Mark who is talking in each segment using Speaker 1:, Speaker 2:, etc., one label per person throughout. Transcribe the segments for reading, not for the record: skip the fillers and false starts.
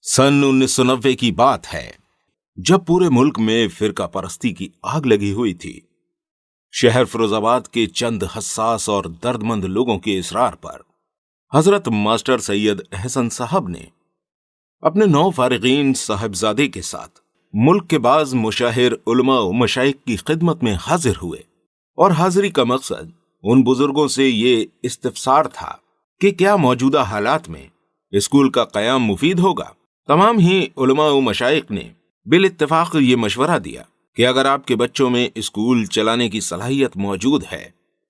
Speaker 1: सन 1990 की बात है, जब पूरे मुल्क में फिरका परस्ती की आग लगी हुई थी। शहर फिरोजाबाद के चंद हसास और दर्दमंद लोगों के इसरार पर हजरत मास्टर सैयद अहसन साहब ने अपने 9 फारिगीन साहिबजादे के साथ मुल्क के बाज मुशाहिर उलमा व मशाइख की खिदमत में हाजिर हुए और हाजिरी का मकसद उन बुजुर्गों से ये इस्तिफसार था कि क्या मौजूदा हालात में स्कूल का कयाम मुफीद होगा। तमाम ही उलमा व मशाइख ने बिल इत्तेफाक ये मशवरा दिया कि अगर आपके बच्चों में स्कूल चलाने की सलाहियत मौजूद है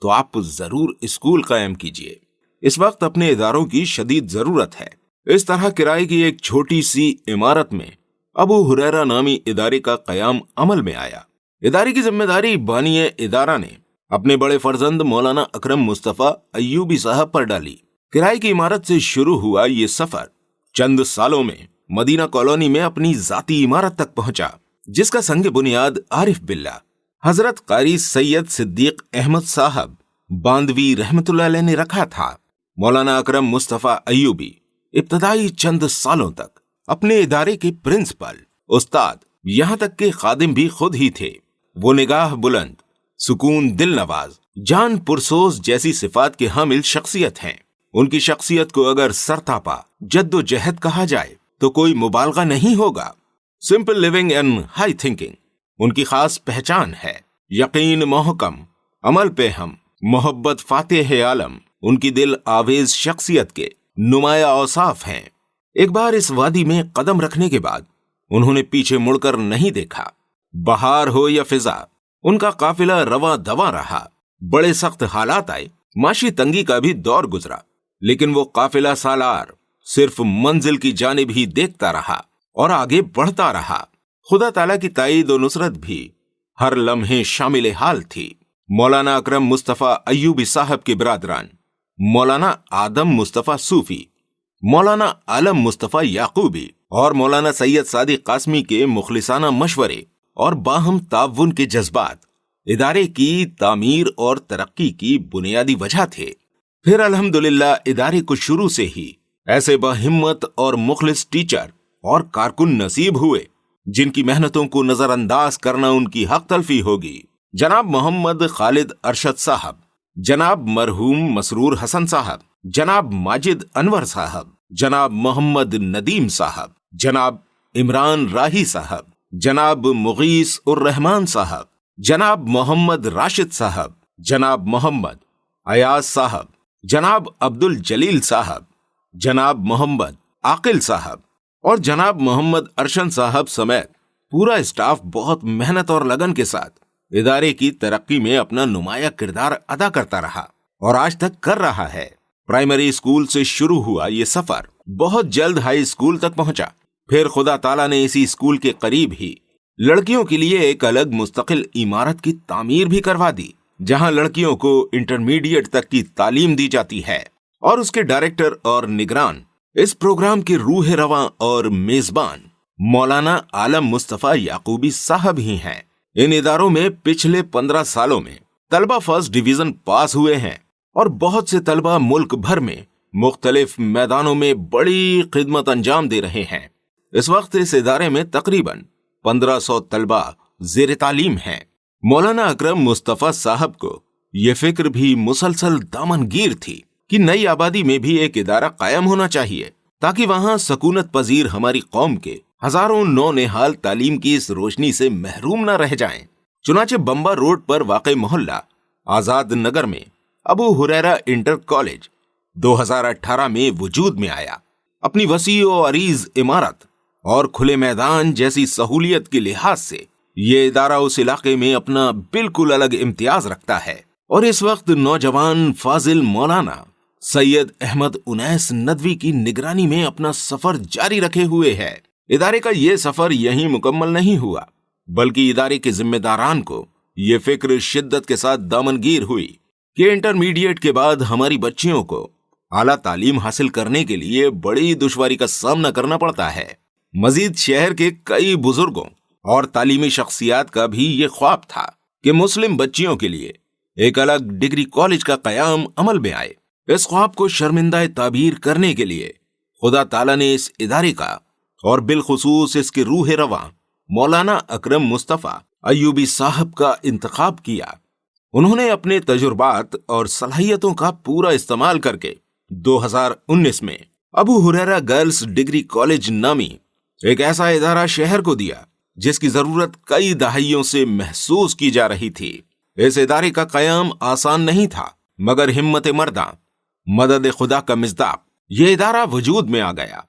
Speaker 1: तो आप जरूर स्कूल कायम कीजिए। इस वक्त अपने इदारों की शदीद जरूरत है। इस तरह किराए की एक छोटी सी इमारत में अबू हुरैरा नामी इदारे का कयाम अमल में आया। इदारे की जिम्मेदारी बानिए इदारा ने अपने बड़े फर्जंद मौलाना अकरम मुस्तफा अय्यूबी साहब पर डाली। किराए की इमारत से शुरू हुआ ये सफर चंद सालों में मदीना कॉलोनी में अपनी जाती इमारत तक पहुंचा, जिसका संग बुनियाद आरिफ बिल्ला हजरत कारी सैयद सिद्दीक अहमद साहब बांदवी रहमतुल्लाह अलैह ने रखा था। मौलाना अकरम मुस्तफा अय्यूबी इब्तदाई चंद सालों तक अपने इदारे के प्रिंसिपल, उस्ताद, यहाँ तक के खादिम भी खुद ही थे। वो निगाह बुलंद, सुकून दिल नवाज, जान पुरसोज जैसी सिफात के हामिल शख्सियत हैं। उनकी शख्सियत को अगर सरतापा जद्दोजहद कहा जाए तो कोई मुबालगा नहीं होगा। Simple living and high thinking उनकी खास पहचान है। यकीन मोहकम, अमल पे हम, मोहब्बत फातेह आलम उनकी दिल आवेज शख्सियत के नुमाया औसाफ हैं। एक बार इस वादी में कदम रखने के बाद उन्होंने पीछे मुड़कर नहीं देखा। बहार हो या फिजा, उनका काफिला रवा दवा रहा। बड़े सख्त हालात आए, माशी तंगी का भी दौर गुजरा, लेकिन वो काफिला सालार सिर्फ मंजिल की जानिब ही देखता रहा और आगे बढ़ता रहा। खुदा ताला की ताईद और नुसरत भी हर लम्हे शामिल हाल थी। मौलाना अकरम मुस्तफा अय्यूबी साहब के बिरादरान मौलाना आदम मुस्तफा सूफी, मौलाना आलम मुस्तफा याकूबी और मौलाना सैयद सादिक कासमी के मुखलिसाना मशवरे और बाहम ताउन के जज्बात इदारे की तामीर और तरक्की की बुनियादी वजह थे। फिर अल्हम्दुलिल्लाह इदारे को शुरू से ही ऐसे बाहिम्मत और मुखलिस टीचर और कारकुन नसीब हुए जिनकी मेहनतों को नजरअंदाज करना उनकी हक तलफी होगी। जनाब मोहम्मद खालिद अरशद साहब, जनाब मरहूम मसरूर हसन साहब, जनाब माजिद अनवर साहब, जनाब मोहम्मद नदीम साहब, जनाब इमरान राही साहब, जनाब मुगीस उर रहमान साहब, जनाब मोहम्मद राशिद साहब, जनाब मोहम्मद अयाज साहब, जनाब अब्दुल जलील साहब, जनाब मोहम्मद आकिल साहब और जनाब मोहम्मद अरशन साहब समेत पूरा स्टाफ बहुत मेहनत और लगन के साथ इदारे की तरक्की में अपना नुमाया किरदार अदा करता रहा और आज तक कर रहा है। प्राइमरी स्कूल से शुरू हुआ ये सफर बहुत जल्द हाई स्कूल तक पहुंचा। फिर खुदा ताला ने इसी स्कूल के करीब ही लड़कियों के लिए एक अलग मुस्तकिल इमारत की तामीर भी करवा दी, जहां लड़कियों को इंटरमीडिएट तक की तालीम दी जाती है। और उसके डायरेक्टर और निगरान इस प्रोग्राम के रूह रवां और मेजबान मौलाना आलम मुस्तफा याकूबी साहब ही हैं। इन इदारों में पिछले 15 सालों में तलबा फर्स्ट डिवीजन पास हुए हैं और बहुत से तलबा मुल्क भर में मुख्तलिफ मैदानों में बड़ी खिदमत अंजाम दे रहे हैं। इस वक्त इस इदारे में तकरीबन 1500 तलबा ज़ेर तालीम हैं। मौलाना अकरम मुस्तफा साहब को ये फिक्र भी मुसलसल दामनगीर थी कि नई आबादी में भी एक इदारा कायम होना चाहिए ताकि वहां सकूनत पजीर हमारी कौम के हजारों नौनिहाल तालीम की इस रोशनी से महरूम न रह जाएं। चुनाचे बम्बा रोड पर वाक़ई मोहल्ला आजाद नगर में अबू हुरैरा इंटर कॉलेज 2018 में वजूद में आया। अपनी वसी और अरीज इमारत और खुले मैदान जैसी सहूलियत के लिहाज से ये इदारा उस इलाके में अपना बिल्कुल अलग इम्तियाज रखता है और इस वक्त नौजवान फाजिल मौलाना सैयद अहमद उनैस नदवी की निगरानी में अपना सफर जारी रखे हुए है। इदारे का ये सफर यहीं मुकम्मल नहीं हुआ, बल्कि इदारे के जिम्मेदारान को ये फिक्र शिद्दत के साथ दामनगीर हुई कि इंटरमीडिएट के बाद हमारी बच्चियों को आला तालीम हासिल करने के लिए बड़ी दुश्वारी का सामना करना पड़ता है। मजीद शहर के कई बुजुर्गों और तालीमी शख्सियात का भी ये ख्वाब था कि मुस्लिम बच्चियों के लिए एक अलग डिग्री कॉलेज का कयाम अमल में आए। इस ख्वाब को शर्मिंदा ताबीर करने के लिए खुदा ताला ने इस इदारे का اور بالخصوص اس کے روح رواں مولانا اکرم مصطفیٰ ایوبی صاحب کا انتخاب کیا۔ انہوں نے اپنے تجربات اور صلاحیتوں کا پورا استعمال کر کے 2019 میں ابو ہریرہ گرلز ڈگری کالج نامی ایک ایسا ادارہ شہر کو دیا جس کی ضرورت کئی دہائیوں سے محسوس کی جا رہی تھی۔ اس ادارے کا قیام آسان نہیں تھا، مگر ہمت مرداں، مدد خدا کا مصداق، یہ ادارہ وجود میں آ گیا۔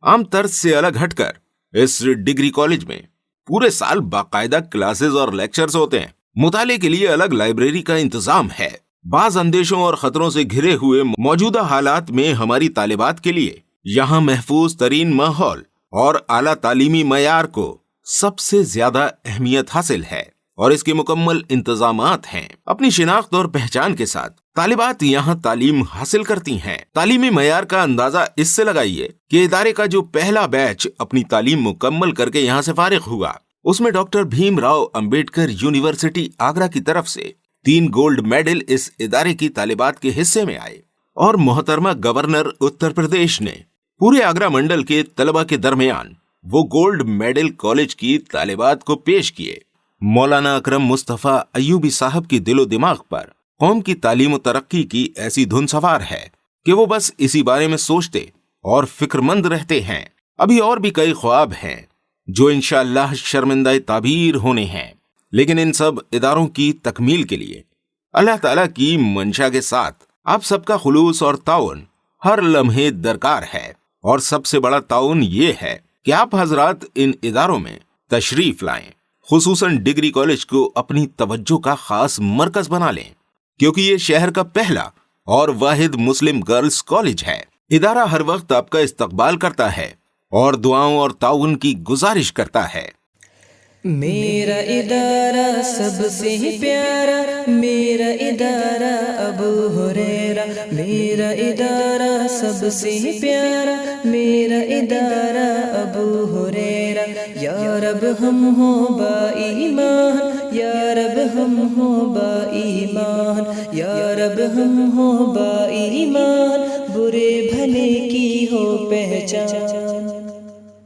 Speaker 1: عام طرز سے الگ ہٹ کر اس ڈگری کالج میں پورے سال باقاعدہ کلاسز اور لیکچرز ہوتے ہیں۔ مطالعے کے لیے الگ لائبریری کا انتظام ہے۔ بعض اندیشوں اور خطروں سے گھرے ہوئے موجودہ حالات میں ہماری طالبات کے لیے یہاں محفوظ ترین ماحول اور اعلیٰ تعلیمی معیار کو سب سے زیادہ اہمیت حاصل ہے، اور اس کے مکمل انتظامات ہیں۔ اپنی شناخت اور پہچان کے ساتھ طالبات یہاں تعلیم حاصل کرتی ہیں۔ تعلیمی معیار کا اندازہ اس سے لگائیے کہ ادارے کا جو پہلا بیچ اپنی تعلیم مکمل کر کے یہاں سے فارغ ہوا، اس میں ڈاکٹر بھیم راؤ امبیڈکر یونیورسٹی آگرہ کی طرف سے 3 گولڈ میڈل اس ادارے کی طالبات کے حصے میں آئے، اور محترمہ گورنر اتر پردیش نے پورے آگرہ منڈل کے طلبہ کے درمیان وہ گولڈ میڈل کالج کی طالبات کو پیش کیے۔ مولانا اکرم مصطفیٰ ایوبی صاحب کی دل و دماغ پر قوم کی تعلیم و ترقی کی ایسی دھن سوار ہے کہ وہ بس اسی بارے میں سوچتے اور فکر مند رہتے ہیں۔ ابھی اور بھی کئی خواب ہیں جو انشاءاللہ شرمندہ تعبیر ہونے ہیں، لیکن ان سب اداروں کی تکمیل کے لیے اللہ تعالیٰ کی منشا کے ساتھ آپ سب کا خلوص اور تعاون ہر لمحے درکار ہے، اور سب سے بڑا تعاون یہ ہے کہ آپ حضرات ان اداروں میں تشریف لائیں، خصوصاً ڈگری کالج کو اپنی توجہ کا خاص مرکز بنا لیں، کیونکہ یہ شہر کا پہلا اور واحد مسلم گرلز کالج ہے۔ ادارہ ہر وقت آپ کا استقبال کرتا ہے اور دعاؤں اور تعاون کی گزارش کرتا ہے۔
Speaker 2: میرا ادارہ سب سے پیارا، میرا ادارہ ابو ہریرہ، میرا ادارہ سب سے پیارا، میرا ادارہ ابو ہریرہ۔ یا رب ہم ہو با ایمان، یا رب ہم ہو با ایمان، یا رب ہم ہو با ایمان، برے بھلے کی ہو پہچان۔